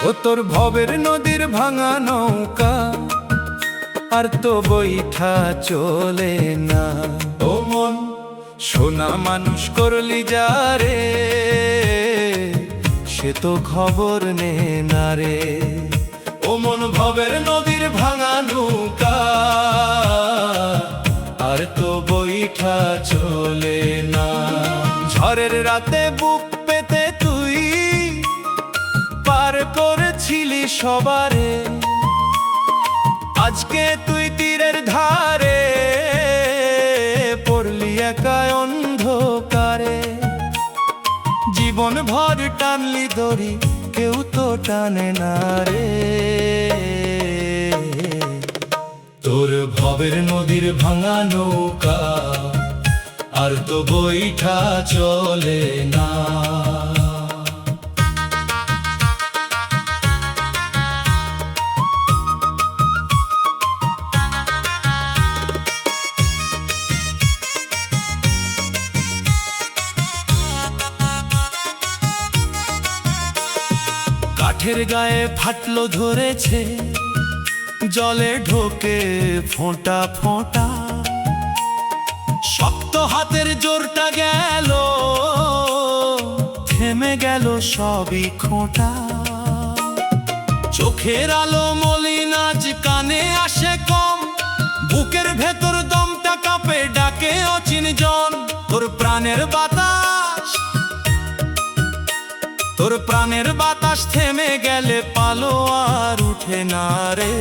ও তোর ভবের নদীর ভাঙা নৌকা আর তো বৈঠা চলে না। ও মন সোনা মানুষ করলি যারে, সে তো খবর নে না রে। ও মন ভবের নদীর ভাঙা নৌকা আর তো বৈঠা চলে না। ঝড়ের রাতে বুক পেতে তুই পার করেছিলি সবারে, আজকে তুই তীরের ধারে পড়লি একা অন্ধকারে। জীবন ভর টানলি দড়ি, কেউ তো টানে না রে। তোর ভবের নদীর ভাঙা নৌকা আর তো বৈঠা চলে না। কাঠের গায়ে ফাটলো ধরেছে, জলে ঢোকে ফোঁটা ফোঁটা। শক্ত হাতের জোরটা গেল, থেমে গেল সবই খোঁটা। চোখের আলো মলিন আজ কানে আসে কম, বুকের ভেতর দমটা কাঁপে ডাকে অচিন জন। তোর প্রাণের বাতাস, তোর প্রাণের বাতাস থেমে গেলে পালো আর উঠে না রে।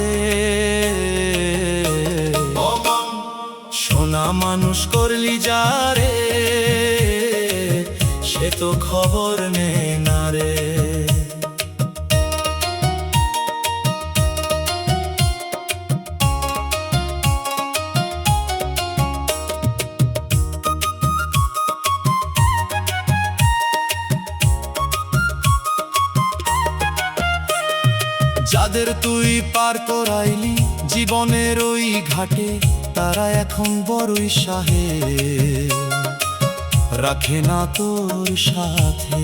সোনা মানুষ করলি যারে, সে তো খবর নে না রে। যাদের তুই পার করাইলি জীবনের ওই ঘাটে, তারা এখন বড়ই সাহে রাখে না তোর সাথে।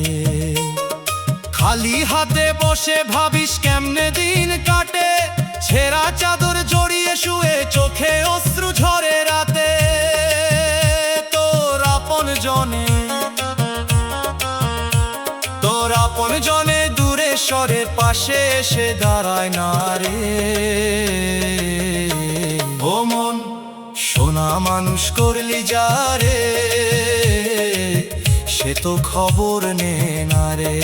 খালি হাতে বসে ভাবিস কেমনে দিন কাটে, ছেঁড়া চাদর জড়িয়ে শুয়ে চোখে অশ্রু ঝরে রাতে। তোর আপন জনে, তোর আপন জনে দূরে সরে পাশে এসে দাঁড়ায় না রে। ও মন সোনা মানুষ করলি যারে, সে তো খবর নে না রে।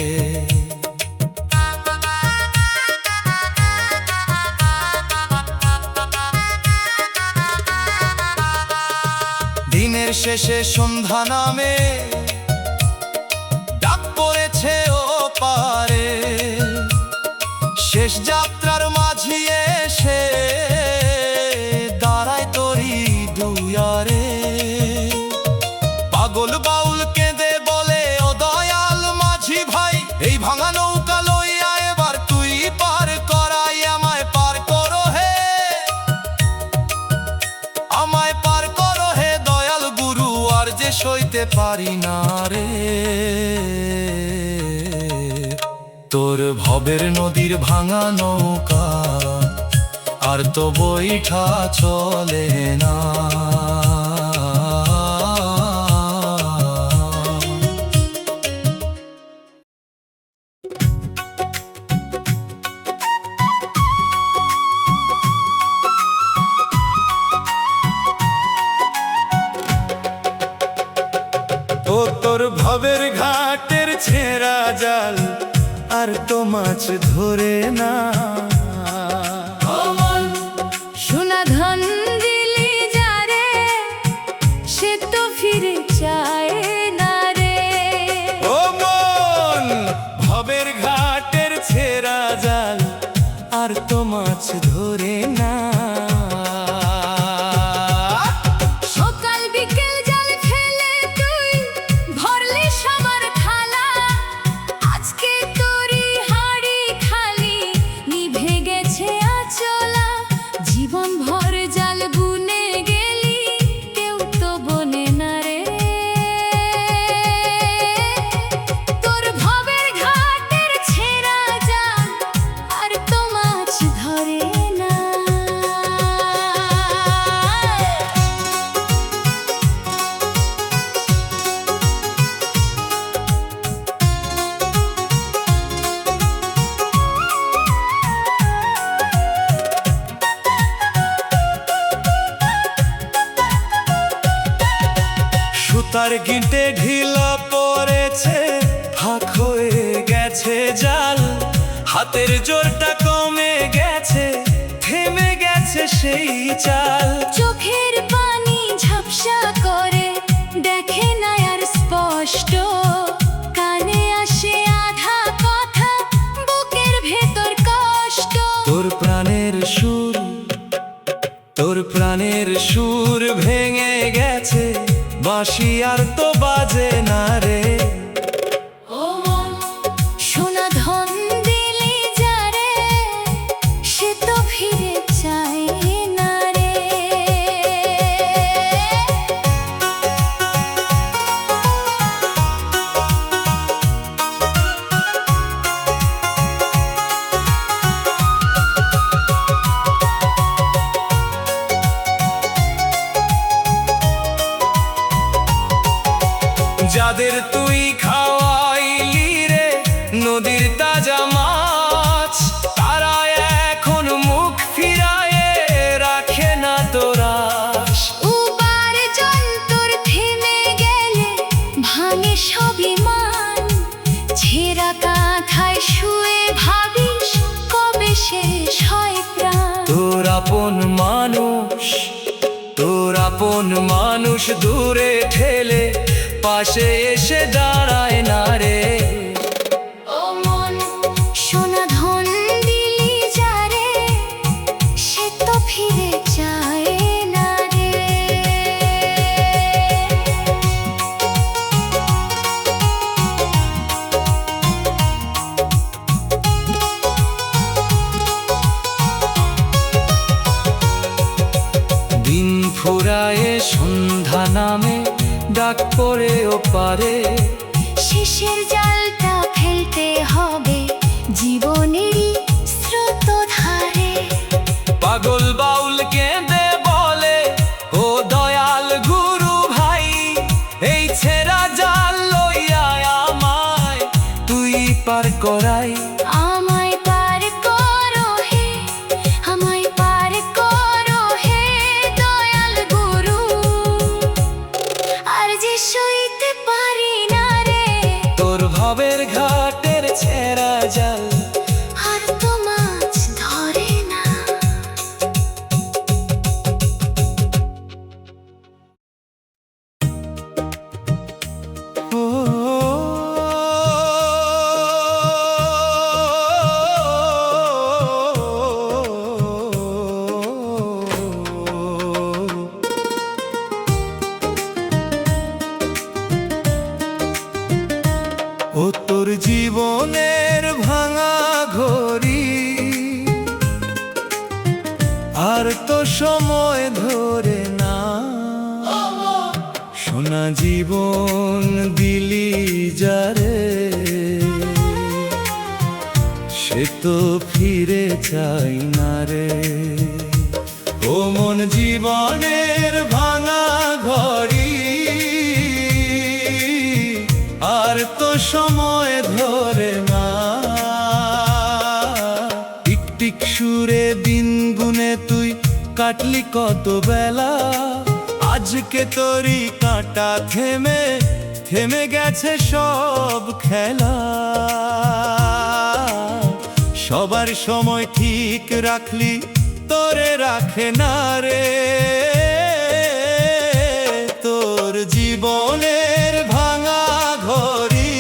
দিনের শেষে সন্ধ্যা নামে, ডাক পড়েছে ও পারে। শেষ যাত্রার মাঝি এসে দাঁড়ায় তোরি দুয়ারে। পাগল বাউল কেঁদে বলে ও দয়াল মাঝি ভাই, এই ভাঙা নৌকা লইয়া এবার তুই পার করাই আমায় পার করো হে, আমায় পার করো হে দয়াল গুরু, আর যে সইতে পারি না রে। তোর ভবের নদীর ভাঙা নৌকা আর তো বৈঠা চলে না। ও তোর ভবের ঘাটের ছেঁড়া জাল আর তো মাছ ধরে না। সোনা ধন দিলি যারে, সে তো ফিরে চায় না রে। ও মন ভবের ঘাটের ছেঁড়া জাল আর তো মাছ ধরে না। সকাল বিকেল জাল ফেলে তুই ভরলি সবার খালা, আজকে তোরই হাড়ি খালি নিভে গেছে আচলা। জীবন ভর জাল বুনে গেলি, কেউ তো বনে না রে। তোর ভবের ঘাটের ছেঁড়া জাল গিঁটে ঢিলা পড়েছে, ফাঁক হয়ে গেছে জাল, হাতের জোরটা কমে গেছে, থেমে গেছে সেই চাল। চোখের পানি ঝাপসা করে, দেখে না আর স্পষ্ট, কানে আসে আধা কথা, বুকের ভেতর কষ্ট। তোর প্রাণের সুর ভেঙে গেছে, বাঁশি আর তো বাজে না রে। ও মন, সোনা ধন দিলি যারে, সে তো ফিরে চায় না রে। যাদের তুই খাওয়াইলি রে নদীর তাজা মাছ, তারা এখন মুখ ফিরায়ে রাখে না তোর আশ। উপার্জন তোর থেমে গেলে ভাঙে সবই মান, ছেঁড়া কাঁথায় শুয়ে ভাবিস কবে শেষ হয় প্রাণ। তোর আপন মানুষ দূরে ঠেলে পাশে এসে দাঁড়ায় না রে। ও মন, সোনা ধন দিলি যারে, সে তো ফিরে চায় না রে। দিন ফুরায়ে সন্ধ্যা নামে, ডাক পড়ে ওপারে, শেষের জালটা ফেলতে হবে জীবনেরই স্রোত ধারে। পাগল বাউল কেঁদে বলে, ও দয়াল গুরু ভাই, এই ছেঁড়া জাল লইয়া আমায় তুই পার করাই। আমায় পার করো হে, আমায় পার করো হে দয়াল গুরু, আর যে সইতে পারি না রে। তোর ভাবের ঘাটের ছেঁড়া জাল, আর তো মাছ ধরে না। ও তোর জীবনের ভাঙা ঘড়ি, আর তো সময় ধরে না। সোনা জীবন দিলি যারে, সে তো ফিরে চাই না রে। ও মন, জীবনের ভাঙা ঘড়ি, আর তো সময় ধরে না। টিক টিক সুরে দিন গুনে তুই কাটলি কত বেলা, আজকে তোরই কাঁটা থেমে থেমে গেছে সব খেলা। সবার সময় ঠিক রাখলি, তোরে রাখে না রে। তোর জীবনের ভাঙা ঘড়ি,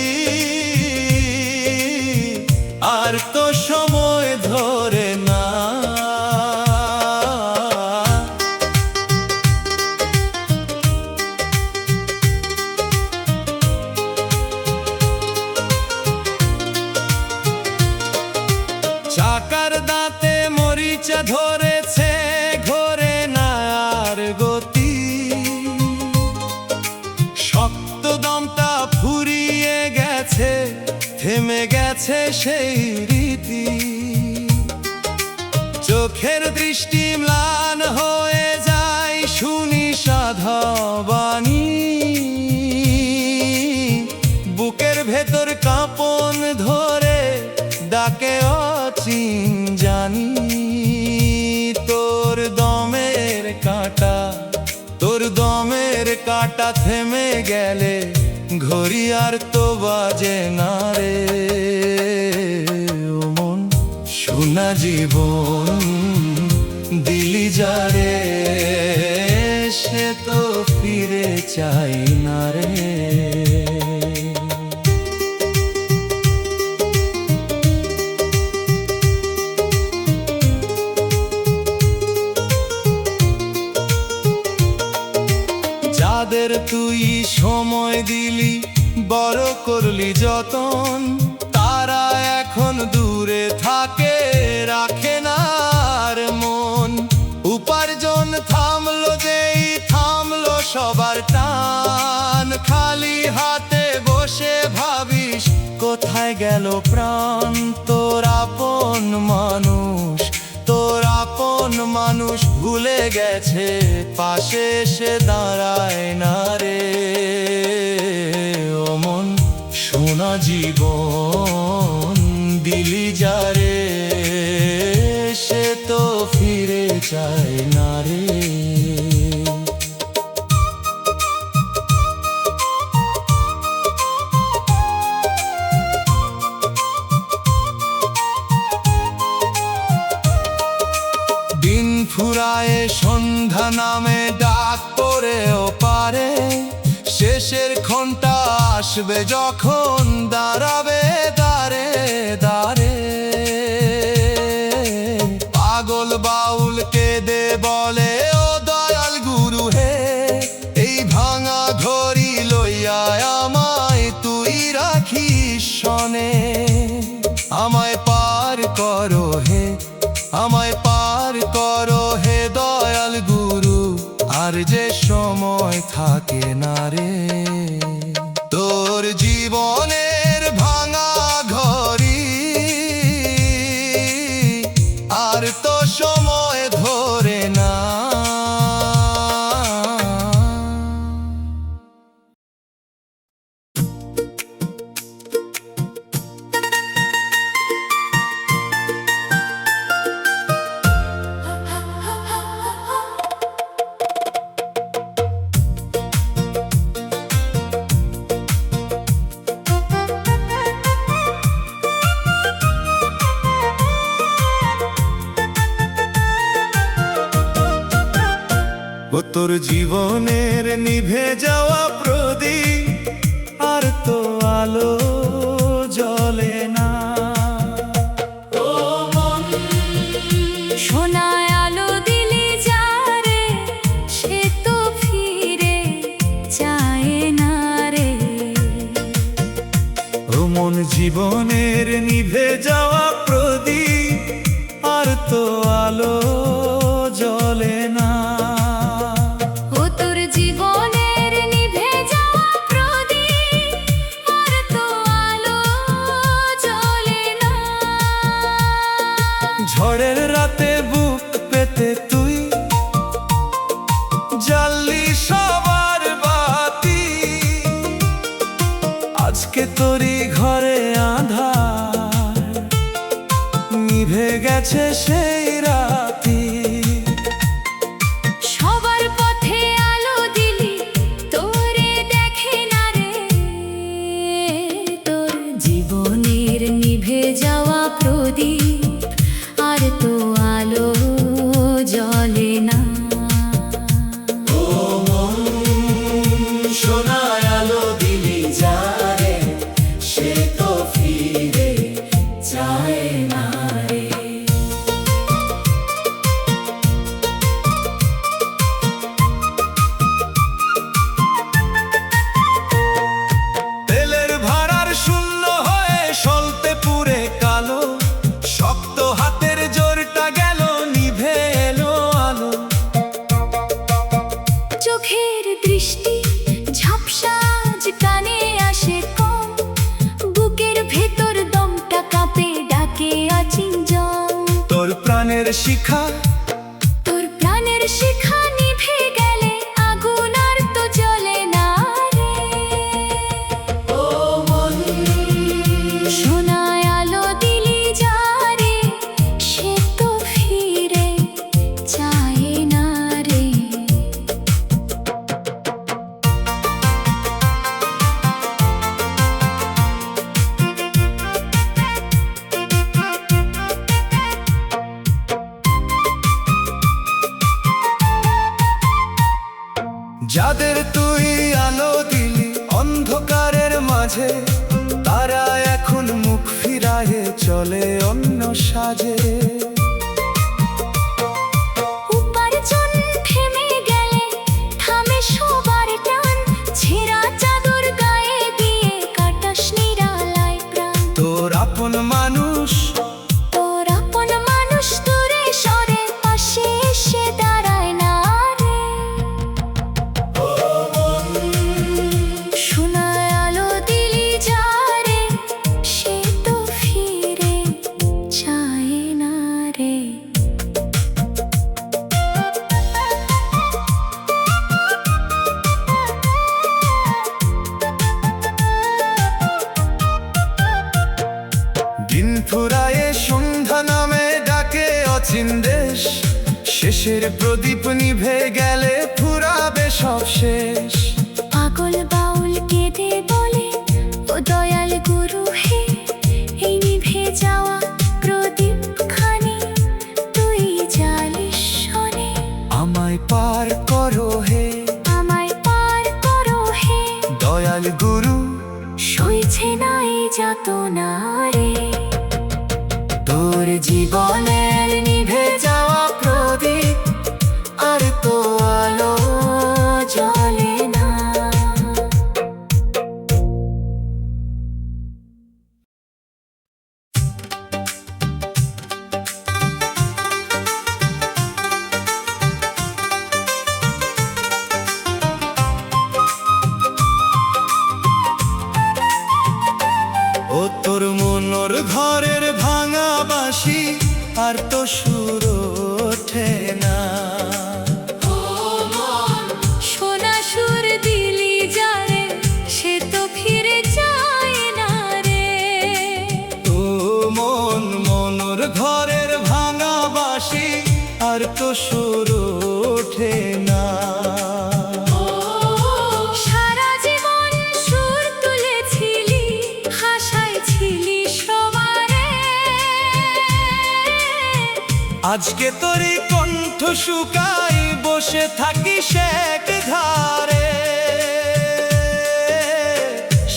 আর তো সময় ধরে না। চাকার দাঁতে মরিচা ধরেছে, ঘোরে না আর গতি, শক্ত দমটা ফুরিয়ে গেছে, থেমে গেছে সেই রীতি। চোখের দৃষ্টি ম্লান হয়ে যায়, শুনি সাধা বাণী, বুকের ভেতর কাঁপন ধরে ডাকে অচিন জানি। তোর দমের কাঁটা কাঁটা থেমে গেলে ঘড়ি আর তো বাজে না রে। ও মন সোনা জীবন দিলি যারে, সে তো ফিরে চাই না রে। যাদের তুই সময় দিলি, বড় করলি যতন, তারা এখন দূরে থাকে, রাখে না আর মন। উপার্জন থামলো যেই থামলো সবার টান, খালি হাতে বসে ভাবিস কোথায় গেল প্রাণ। তোর আপন মানুষ, তোর আপন মানুষ ভুলে গেছে, পাশে এসে দাঁড়ায় না রে। ও মন সোনা জীবন দিলি যারে, সে তো ফিরে চায় না রে। দিন ফুরায় সন্ধ্যা নামে ডাক পড়েও পারে, শেষের ঘন্টা আসবে যখন দাঁড়াবে দাঁড়ে দাঁড়ে। পাগল বাউল কেঁদে বলে ও দয়াল গুরু হে, এই ভাঙা ঘড়ি লইয়া আমায় তুই রাখিস শনে। আমায় পার করো হে, আমায় পার করো হে দয়াল গুরু, আর যে সময় থাকে না রে। তোর জীবনের ভাঙা ঘড়ি আর তো সময় ধরে না। ও তোর জীবনের নিভে যাওয়া প্রদীপ আর তো আলো জ্বলে না। ও মন সোনায় আলো দিলি যারে, সে তো ফিরে চায় না রে। ও মন জীবনের নিভে যাওয়া প্রদীপ আর তো আলো জ্বলে না। ও তোর জীবনের নিভে যাওয়া প্রদীপ আর তো আলো জ্বলে না। ঝড়ের রাতে বুক পেতে তুই জ্বাললি সবার বাতি, আজকে তোরই ঘরে আঁধার নিভে গেছে সেই রাতি। সবার পথে আলো দিলি, তোরে দেখে না রে। তোর জীবনের নিভে যাওয়া প্রদীপ আর তো আলো জ্বলে না। ও মন সোনায় আলো দিলি যারে, সে তো ফিরে চায় না রে। তেলের ভাড়ার শূন্য হয়ে সলতে পুরে কালো, শক্ত হাতের জোরটা গেল নিভে এলো আলো। চোখের দৃষ্টি ঝাপসা আজ কানে আসে কম, বুকের ভেতর দমটা কাঁপে ডাকে অচিঞ্জন। তোর প্রাণের শিখা, তোর প্রাণের শিখা নিভে গেলে আগুন আর তো জ্বলে না রে। ও মন সোনায় আলো দিলি যারে, সে তো ফিরে চায় না রে। চলে অন্য সাজে। উপার্জন থেমে গেলে থামে সবার টান, ছেঁড়া চাদর গায়ে দিয়ে কাটাস নিরালায় প্রাণ। তোর আপন মানুষ, তোর আপন মানুষ দূরে সরে পাশে এসে দাঁড়ায় না রে। সোনায় আলো দিলি যারে, সে তো ফিরে যায় না রে। দিন ফুরায়ে সন্ধ্যা নামে ডাকে অচিন দেশ, শেষের প্রদীপ নিভে গেলে ফুরাবে সব শেষ। পাগল বাউল কেঁদে বলে, ও দয়াল গুরু হে, এই নিভে যাওয়া প্রদীপ খানি তুই জ্বালিস শোনে। আমায় পার করো হে, আমায় পার করো হে, দয়াল গুরু। সইছে না এই যাতনা রে। তোর জীবনের নিভে যাওয়া প্রদীপ আর তো আলো জ্বলে না। ও তোর মনোর ঘরের ভাঙা বাঁশি আর তো সুর ওঠে না। সোনা সুর দিলি যারে, সে তো ফিরে যায় না রে। ও মন মনোর ঘরের ভাঙা বাঁশি আর তো সুর ওঠে না। সারা জীবন সুর তুলেছিলি, হাসাইছিলি সবারে। আজকে তোরই কণ্ঠ শুকাই বসে থাকিস এক ধারে।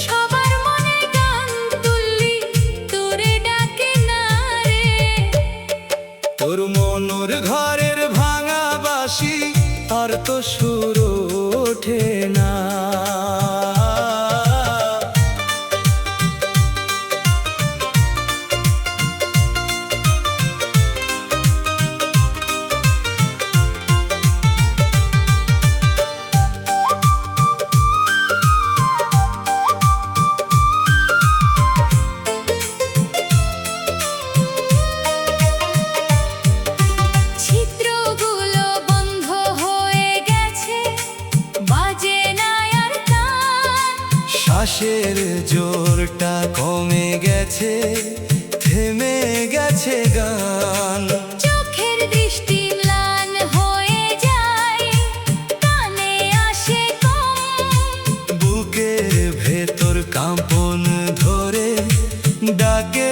সবার মনে গান তুললি, তোরে ডাকে না রে। তোর মনোর ঘরের ভাঙা বাঁশি আর তো সুর ওঠে না। ছিদ্রগুলো বন্ধ হয়ে গেছে, বাজে না আর গান। শ্বাসের জোরটা কমে গেছে, থেমে গেছে গান। চোখের দৃষ্টি ম্লান হয়ে যায়, কানে আসে কম। বুকের ভেতর কাঁপন ধরে ডাকে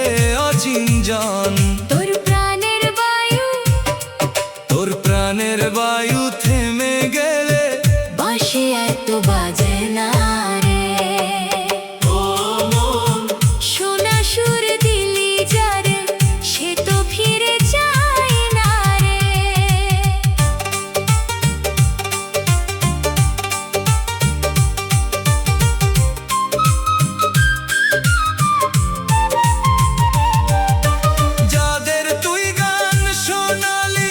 অচিন জন। তোর প্রাণের বায়ু, তোর প্রাণের বায়ু থেমে গেলে বাঁশি এত বাজে না রে। সোনা সুর দিলি যারে, সে তো ফিরে যায় না রে। যাদের তুই গান শোনালি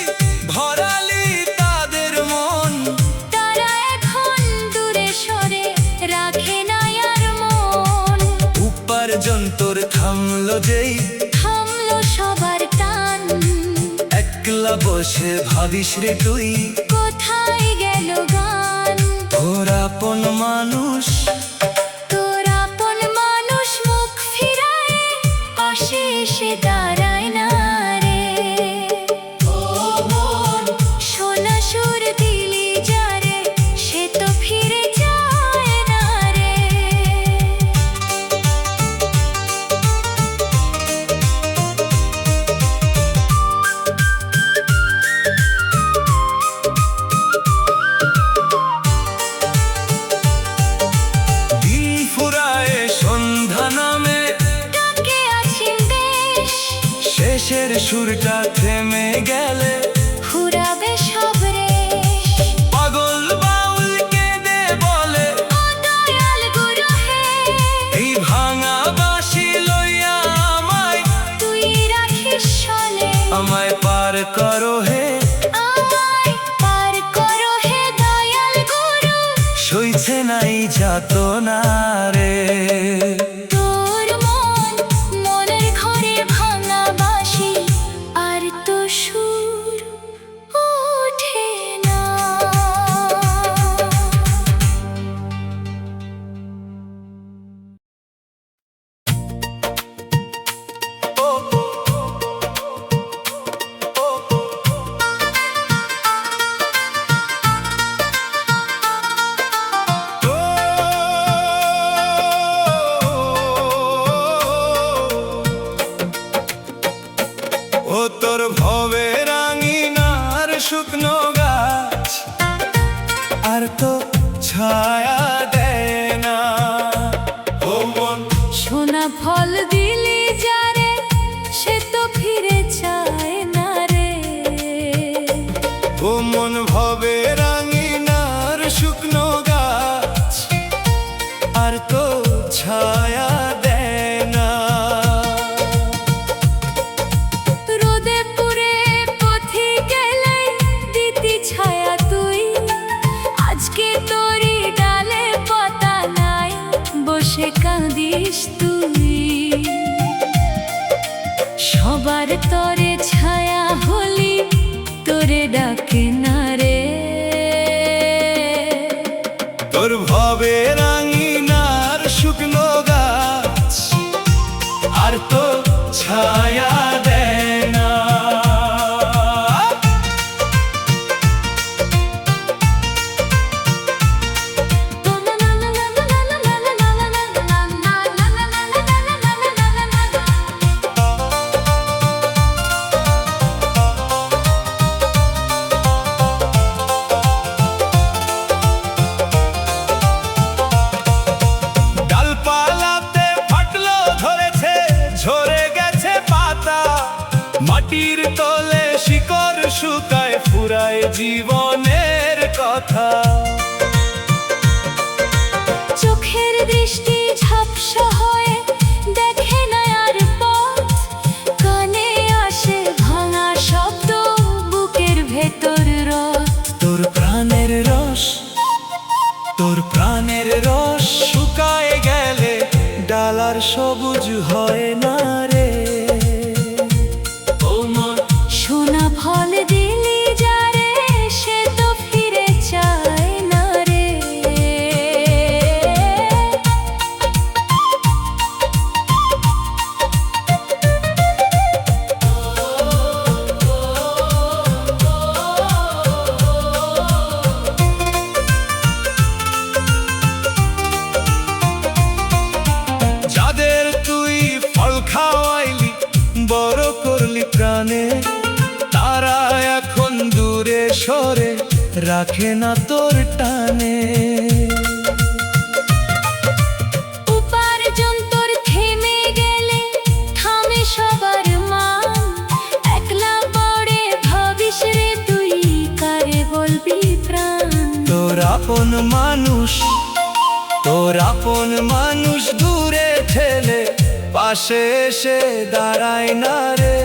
ভরালি তাদের মন, তারা এখন দূরে সরে রাখে না আর মন। উপার্জন তোর থামলো যেই, থামলো সবার টান। একলা বসে ভাবিস রে তুই কোথায় গেল গান? তোর আপন মানুষ, তোর আপন মানুষ মুখ ফিরায় পাশে এসে দাঁড়ায় না রে। সোনা সুর দিলি যারে, সে তো ফিরে যায় না রে। দিন ফুরায় সন্ধ্যা নামে ডাকে আছেন দেশ, সুরটা থেমে গেলে ফুরাবে সব রেশ। পাগল বাউল কেঁদে বলে, ও দয়াল গুরু হে, এই ভাঙা বাঁশি লইয়া আমায় তুই রাখিস সলে। আমায় পার করো হে, আমায় পার করো হে দয়াল গুরু। সইছে নাই যাতনা রে। তোর মন মনের ঘরে ভাঙা বাঁশি, আর তো সুর ওঠে না। ও তোর ভবে রাঙিনার শুকনো গাছ আর তো ছায়া দেয় না। ও মন সোনা ফল দিলি যারে, সে তো ফিরে চায় না রে। ও মন ভবে রাঙিনার শুকনো গাছ আর তো ছায়া দেয় না। রোদে পুড়ে পথি গেলে দিতি ছায়া তুই, আজকে তোরই ডালে পাতা নাই, বসে কাঁদিস তুই। সবার তরে ছায়া হলি, তোরে ডাকে না রে। তোর ভবে রাঙিনার শুকনো গাছ আর তো ছায়া দেয় না। ডালপালাতে ফাটলো ধরেছে, ঝরে গেছে পাতা, মাটির তলে শিকড় শুকায়, ফুরায় জীবনের কথা। চোখের দৃষ্টি ঝাপসা হয়ে দেখে না আর পথ, কানে আসে ভাঙা শব্দ, বুকের ভেতর রথ। তোর প্রাণের রস, তোর প্রাণের রস শুকায় গেলে ডালার সবুজ হয় না রে। ও মন সোনা ফল দিলি যারে, সে তো ফিরে চায় না রে। যাদের তুই ফল খাওয়াইলি, বড় করলি প্রাণে, তারা এখন দূরে সরে, রাখে না তোর টানে। উপার্জন তোর থেমে গেলে থামে সবার মান, একলা পড়ে ভাবিস রে তুই, কারে বলবি প্রাণ। তোর আপন মানুষ, তোর আপন মানুষ দূরে ঠেলে, পাশে এসে দাঁড়ায় না রে।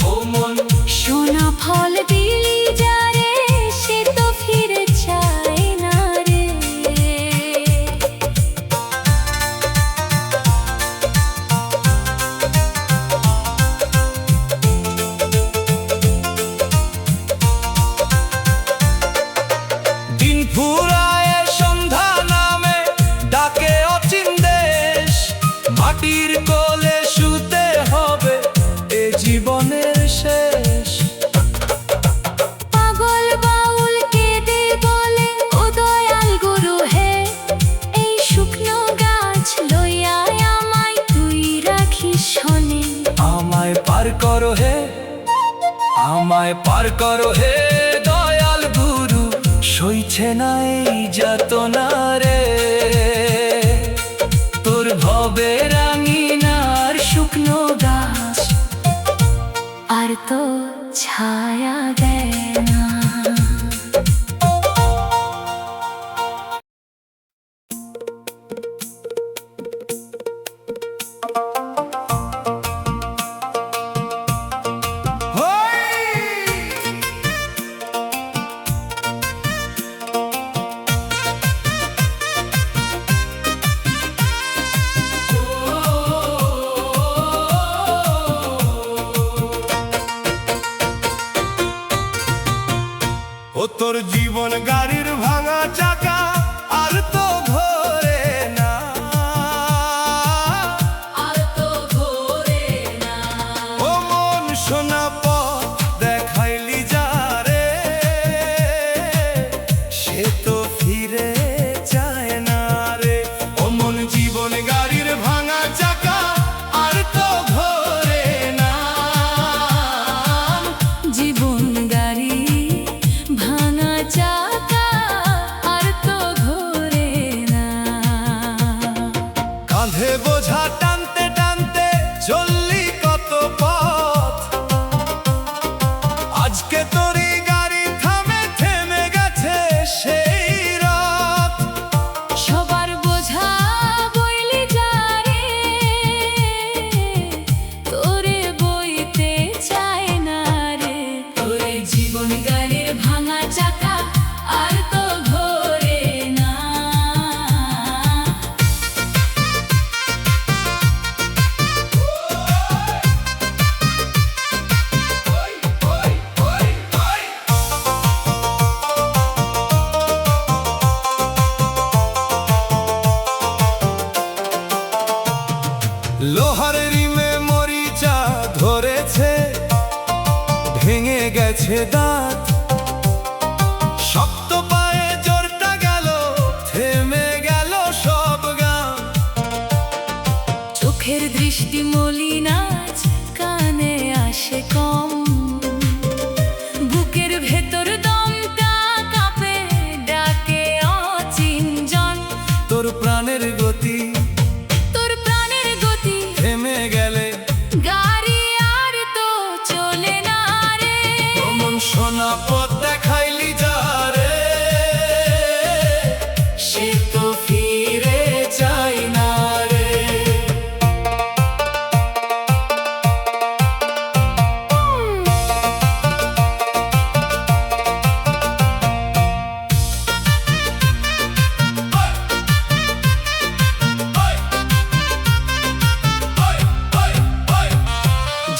ও মন সোনা ফল দিলি যারে, সে তো ফিরে চায় না রে। দিন ফুরায় সন্ধ্যা নামে, ডাকে অচিন দেশ, মাটির কোলে শুতে হবে, এ জীবনের শেষ। পাগল বাউল কেঁদে বলে, ও দয়াল গুরু হে, এই শুকনো গাছ লইয়া আমায় তুই রাখিস শোনে। আমায় পার করো হে, আমায় পার করো হে দয়াল গুরু, সইছে না এই যাতনা রে। তোর ভবে রাঙিনার শুকনো গাছ ছায়া দেয় না। ও তোর জীবন গাড়ির ভাঙা চাকা আর তো ঘোরে না, আর তো ঘোরে না। ও মন সোনা পথ দেখাইলি যারে, সে তো ফিরে যায় না রে। ও মন জীবন গাড়ির ভাঙা চাকা আর তো ঘোরে না, জীবন গাড়ি ভাঙা চাকা আর তো ঘোরে না। কাঁধে বোঝা টানতে টানতে চললি কত পথ, আজকে তোরই গাড়ি থামে থেমে গেছে সেই রাত। সবার বোঝা বইলি যারে, তোরে বইতে চায় না রে। তোরে জীবন গাড়ির ভাঙা চাকা আর তো ঘোরে না। লোহার রিমে মরিচা ধরেছে, ভেঙে গেছে দাঁত, শক্ত পায়ে জোরটা গেল, থেমে গেল সব গান। চোখের দৃষ্টি মলিন আজ কানে আসে কম, বুকের ভেতর দমটা কাঁপে ডাকে অচিনজন। তোর প্রাণের গতি তোর প্রাণের গতি থেমে গেলে, গাড়ি আর তো চলে না রে। ও মন সোনা পথ দেখাইলি যারে, সে তো ফিরে যায় না রে।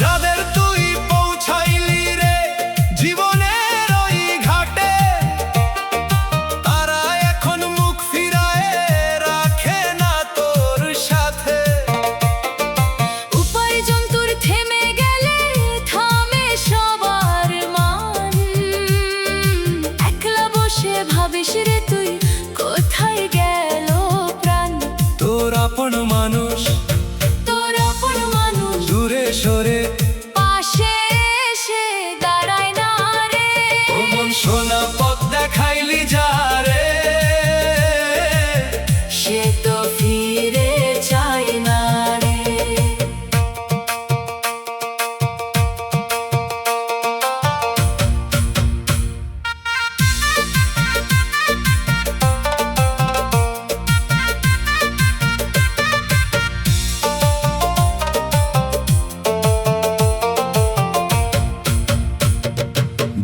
যাদের তুই পৌঁছাইলি রে জীবনের ওই ঘাটে, তারা এখন মুখ ফিরায় রাখে না তোর সাথে। উপার্জন তোর থেমে গেলে থামে সবার মান, একলা বসে ভাবিস রে তুই কোথায় গেল প্রাণ। তোর আপন মানুষ তোর আপন মানুষ দূরে সরে, পাশে এসে দাঁড়ায় না রে। ও মন সোনা পথ দেখাইলি যারে, সে তো ফিরে যায় না রে।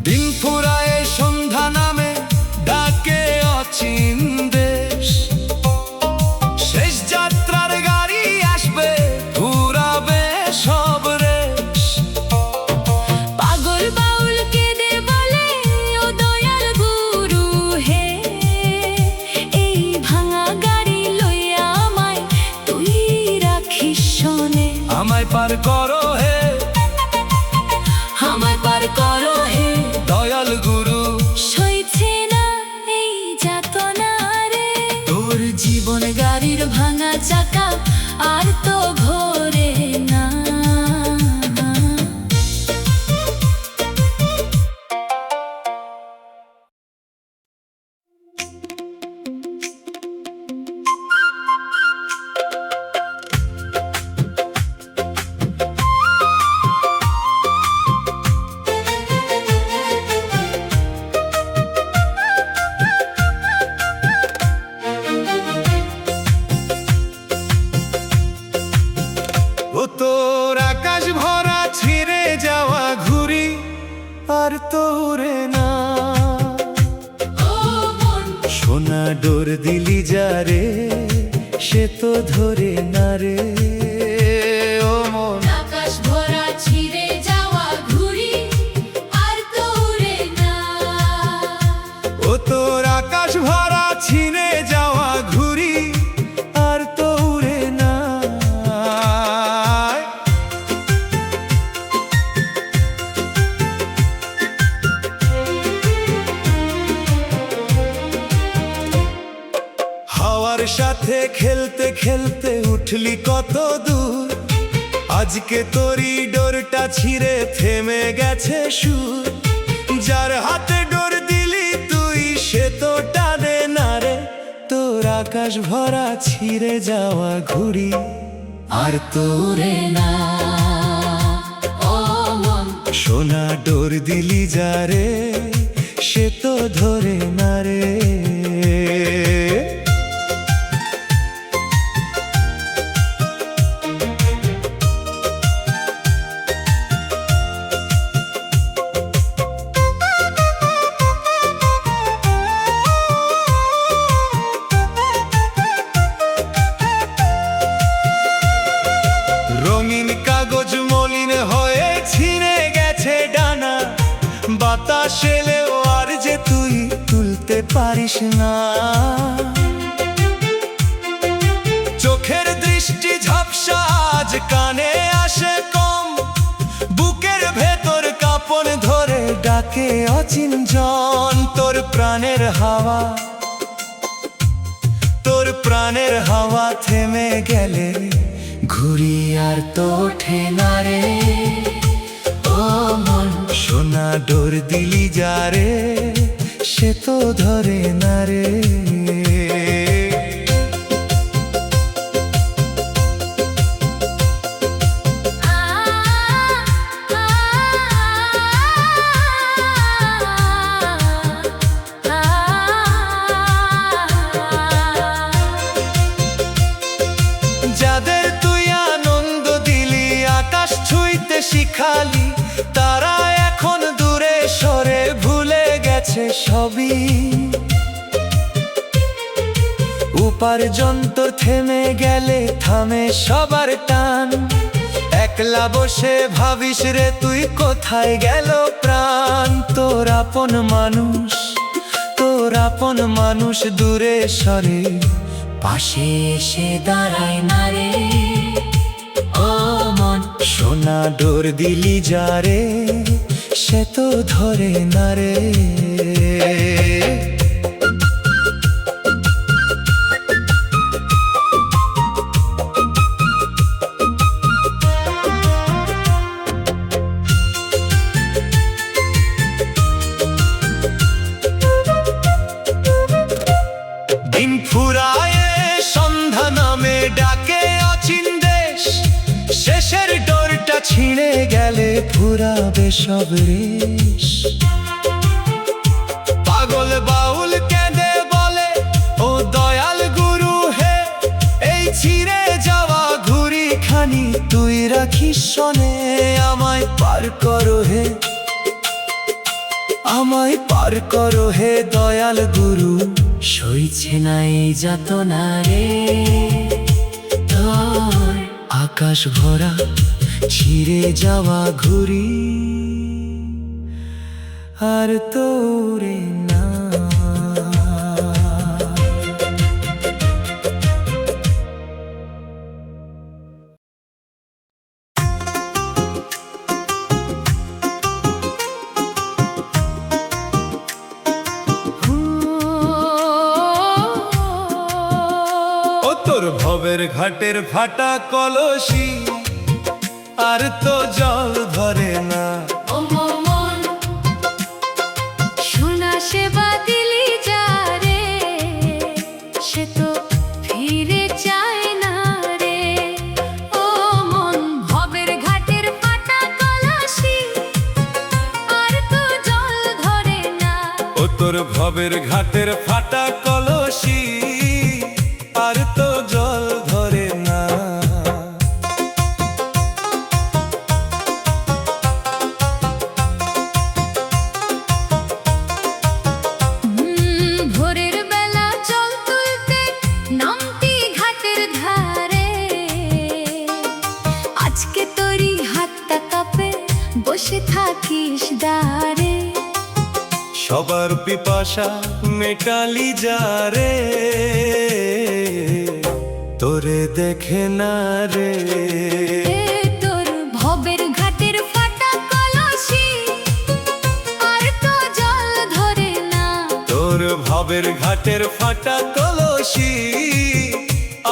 দিন ফুরায় সন্ধ্যা নামে ডাকে অচিন দেশ, শেষ যাত্রার গাড়ি আসবে ঘুরাবে সব রেশ। পাগল বাউল কেঁদে বলে ও দয়াল গুরু হে, এই ভাঙা গাড়ি লইয়া আমায় তুই রাখিস শোনে। আমায় পার করো হে, আমায় পার করো হে, দয়াল গুরু। সইছে না এই যাতনা রে। তোর জীবন গাড়ির ভাঙা চাকা আর তো ঘোরে না। তোর আকাশ ভরা ছিঁড়ে যাওয়া ঘুড়ি আর তো উড়ে না। সোনা ডোর দিলি যারে সে তো ধরে না রে। ও মন আকাশ ভরা ছিঁড়ে যাওয়া ঘুড়ি আর তো উড়ে না। ও তোর আকাশ ভরা ছিঁড়ে যাওয়া ঘুড়ি আর তো উড়ে না। হাওয়ার সাথে খেলতে খেলতে উঠলি কত দূর, আজকে তোরই ডোরটা ছিঁড়ে থেমে গেছে সুর। যার হাতে ডোর দিলি তুই সে তো টানে না রে। তোর আকাশ ভরা ছিঁড়ে যাওয়া ঘুড়ি আর তো উড়ে না। ও মন সোনা ডোর দিলি যারে সে তো ধরে না রে। রঙিন কাগজ মলিন হয়ে ছিঁড়ে গেছে ডানা, বাতাস এলেও আর যে তুই তুলতে পারিস না। চোখের দৃষ্টি ঝাপসা আজ কানে আসে কম, বুকের ভেতর কাঁপন ধরে ডাকে অচিন জন। তোর প্রাণের হাওয়া, তোর প্রাণের হাওয়া থেমে গেলে ঘুড়ি আর তো ওঠে না রে। ও মন সোনা ডোর দিলি যারে সে তো ধরে না রে। যাদের তুই আনন্দ দিলি আকাশ ছুঁইতে শিখালি, তারা এখন দূরে সরে ভুলে গেছে সবই। উপার্জন তো থেমে গেলে থামে সবার টান, একলা বসে ভাবিস রে তুই কোথায় গেল প্রাণ। তোর আপন মানুষ, তোর আপন মানুষ দূরে সরে পাশে এসে দাঁড়ায় না রে। ও মন সোনা ডোর দিলি যারে সে তো ধরে না রে। দিন ফুরায় সন্ধ্যা নামে ডাকে অচিন দেশ, শেষের ডোরটা ছিঁড়ে গেলে ফুরাবে সব রেশ। পাগল বাউল কেঁদে বলে ও দয়াল গুরু হে, এই ছিঁড়ে যাওয়া ঘুড়ি খানি তুই রাখিস শোনে। আমায় পার করো হে, আমায় পার করো হে দয়াল গুরু, সইছে না এই যাতনা রে। তোর আকাশ ভরা ছিঁড়ে যাওয়া ঘুড়ি আর তো উড়ে না। তোর ভবের ঘাটের ফাটা কলসি আর তো জল ধরে না। ও মন সোনা সেবা দিলি যারে সে তো ফিরে চায় না রে। ও মন ভবের ঘাটের ফাটা কলসি আর তো জল ধরে না। ও তোর ভবের ঘাটের ফাটা কলসি আর তো জল ধরে না। পিপাসা মেটালি যারে তোরে দেখে না রে। তোর ভবের ঘাটের ফাটা কলসি আর তো জল ধরে না। তোর ভবের ঘাটের ফাটা কলসি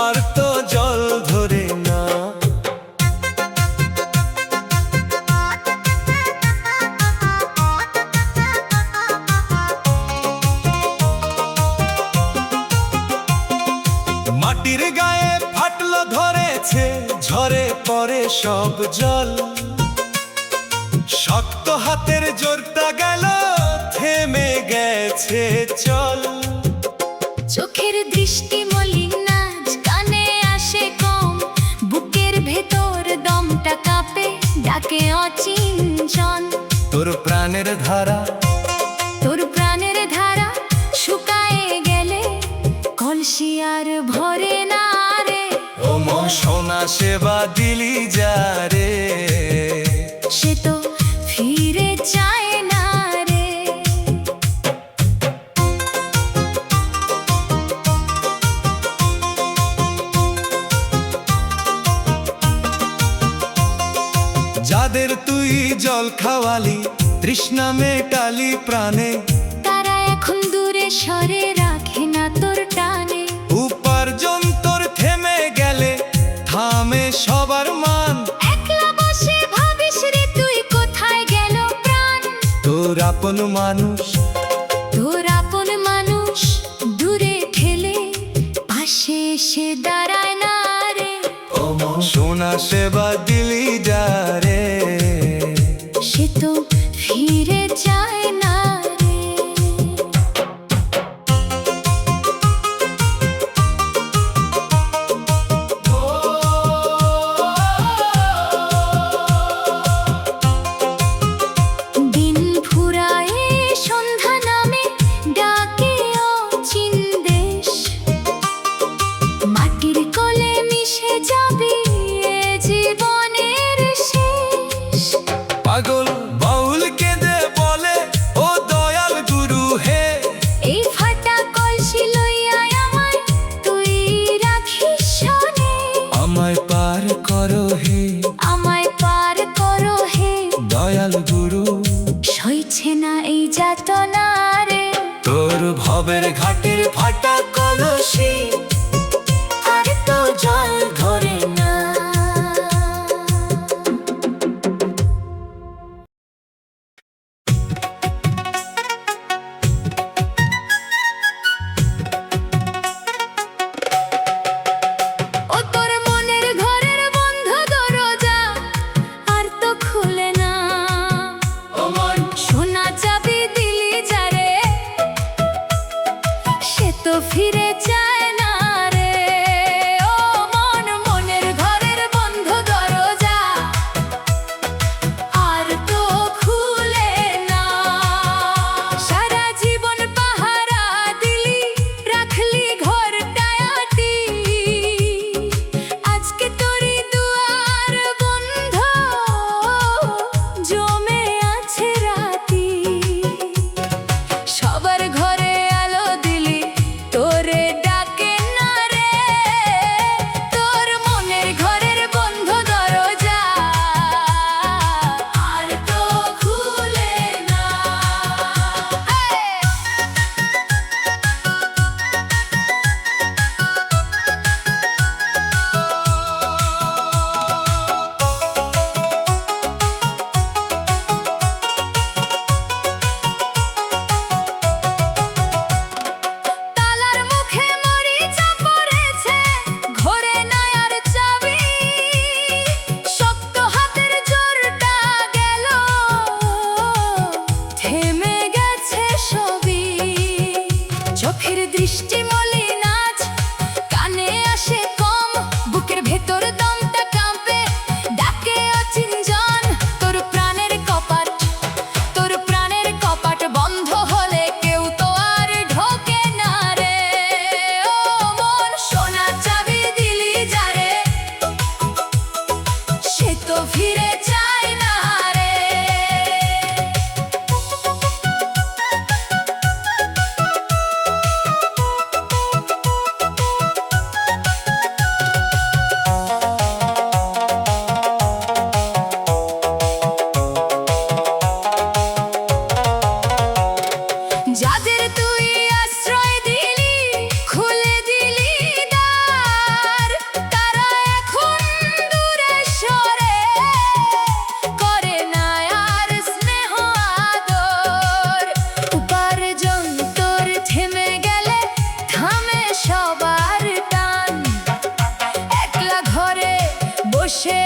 আর তো জল ধরে না। মাটির গায়ে ফাটলো ধরেছে ঝরে পড়ে সব জল। শক্ত হাতের জোরটা গেল থেমে গেছে চল। চোখের দৃষ্টি মলিন আজ কানে আসে কম, বুকের ভেতর দমটা কাঁপে ডাকে অচিঞ্চন। তোর প্রাণের ধারা তোর প্রাণের ধারা শুকায়ে গেলে কলসি আর ভরে না রে। ও মন সোনা সেবা দিলি যারে সে তো ফিরে চায় না রে। যাদের তুই জল খাওয়ালি তৃষ্ণা মেটালি প্রাণে, তারা এখন দূরে সরে রাখে না তোর টানে। উপার্জন তোর থেমে গেলে থামে সবার মান। একলা বসে ভাবিস রে তুই কোথায় গেল প্রাণ। তোর আপন মানুষ তোর আপন মানুষ দূরে ঠেলে পাশে এসে দাঁড়ায় না রে। ও মন সোনা সেবা দিলি যারে সে তো ফিরে যায় না রে। দিন ফুরায়ে সন্ধ্যা নামে ডাকে অচিন দেশ, মাটির কোলে মিশে যাবি এ জীবনের শেষ। পাগল বাউল কেঁদে বলে ও দয়াল গুরু হে, এই ফাটা কলসি লইয়া আমায় তুই রাখিস শোনে। আমায় পার করো হে আমায় পার করো হে, দয়াল গুরু। সইছে না এই যাতনা রে। তোর ভবের ঘাটের ফাটা কলসি আর তো জল ধরে না। ও তোর মনের ঘরের বন্ধ দরজা আর তো খুলে না। সোনা চাবি দিলি যারে সে তো ফিরে চায় না বসে